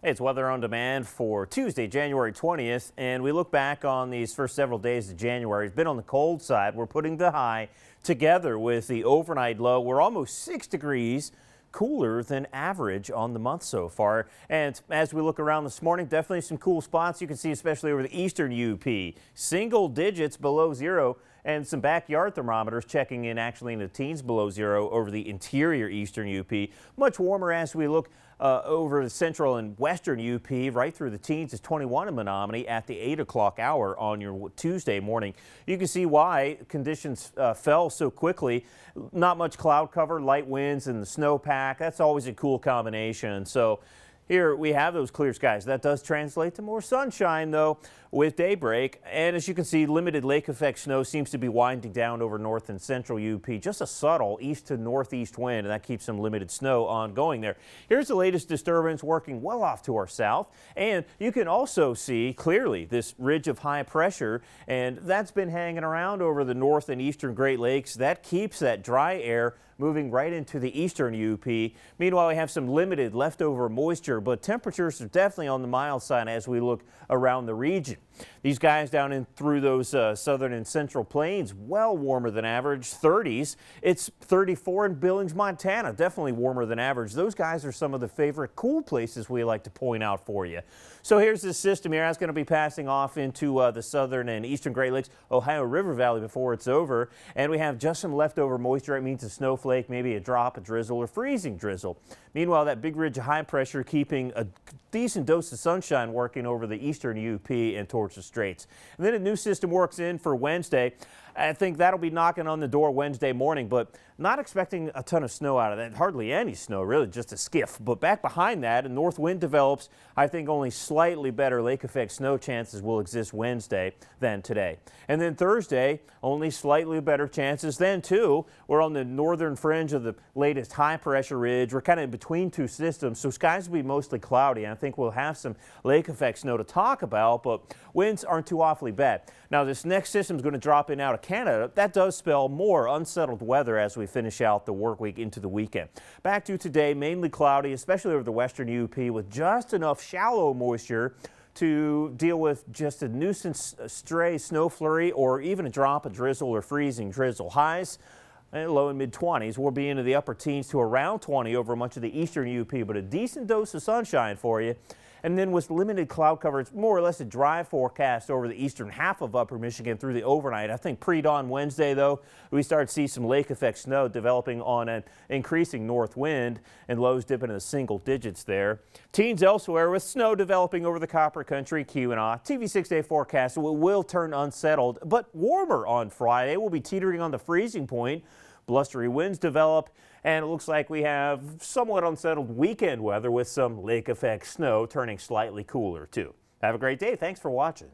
Hey, it's Weather on Demand for Tuesday, January 20th, and we look back on these first several days of January. It's been on the cold side. We're putting the high together with the overnight low. We're almost 6 degrees cooler than average on the month so far. And as we look around this morning, definitely some cool spots you can see, especially over the eastern UP. Single digits below zero, and some backyard thermometers checking in actually in the teens below zero over the interior eastern UP. Much warmer as we look over the central and western UP, right through the teens. Is 21 in Menominee at the 8 o'clock hour on your Tuesday morning. You can see why conditions fell so quickly. Not much cloud cover, light winds, and the snowpack. That's always a cool combination. So here we have those clear skies. That does translate to more sunshine, though, with daybreak. And as you can see, limited lake effect snow seems to be winding down over north and central UP. Just a subtle east to northeast wind, and that keeps some limited snow ongoing there. Here's the latest disturbance working well off to our south. And you can also see clearly this ridge of high pressure, and that's been hanging around over the north and eastern Great Lakes. That keeps that dry air moving right into the eastern UP. Meanwhile, we have some limited leftover moisture, but temperatures are definitely on the mild side as we look around the region. These guys down in through those southern and central plains, well warmer than average, 30s. It's 34 in Billings, Montana, definitely warmer than average. Those guys are some of the favorite cool places we like to point out for you. So here's this system here. That's going to be passing off into the southern and eastern Great Lakes, Ohio River Valley before it's over. And we have just some leftover moisture. It means a snowflake, maybe a drop, a drizzle, or freezing drizzle. Meanwhile, that big ridge of high pressure keeping a decent dose of sunshine working over the eastern UP and towards the Straits. And then a new system works in for Wednesday. I think that'll be knocking on the door Wednesday morning, but not expecting a ton of snow out of that. Hardly any snow, really, just a skiff. But back behind that, a north wind develops. I think only slightly better lake effect snow chances will exist Wednesday than today. And then Thursday, only slightly better chances then, too. We're on the northern fringe of the latest high pressure ridge. We're kind of in between two systems, so skies will be mostly cloudy. And I think we'll have some lake effect snow to talk about, but winds aren't too awfully bad. Now, this next system is going to drop in out of Canada. That does spell more unsettled weather as we finish out the work week into the weekend. Back to today, mainly cloudy, especially over the western UP, with just enough shallow moisture to deal with just a nuisance stray snow flurry or even a drop of drizzle or freezing drizzle. Highs low and mid 20s. We'll be into the upper teens to around 20 over much of the eastern UP, but a decent dose of sunshine for you. And then with limited cloud cover, it's more or less a dry forecast over the eastern half of upper Michigan through the overnight. I think pre-dawn Wednesday, though, we start to see some lake effect snow developing on an increasing north wind and lows dipping in the single digits there. Teens elsewhere with snow developing over the copper country, Keweenaw. TV 6-day forecast will turn unsettled, but warmer on Friday. We'll be teetering on the freezing point. Blustery winds develop, and it looks like we have somewhat unsettled weekend weather with some lake effect snow turning slightly cooler too. Have a great day. Thanks for watching.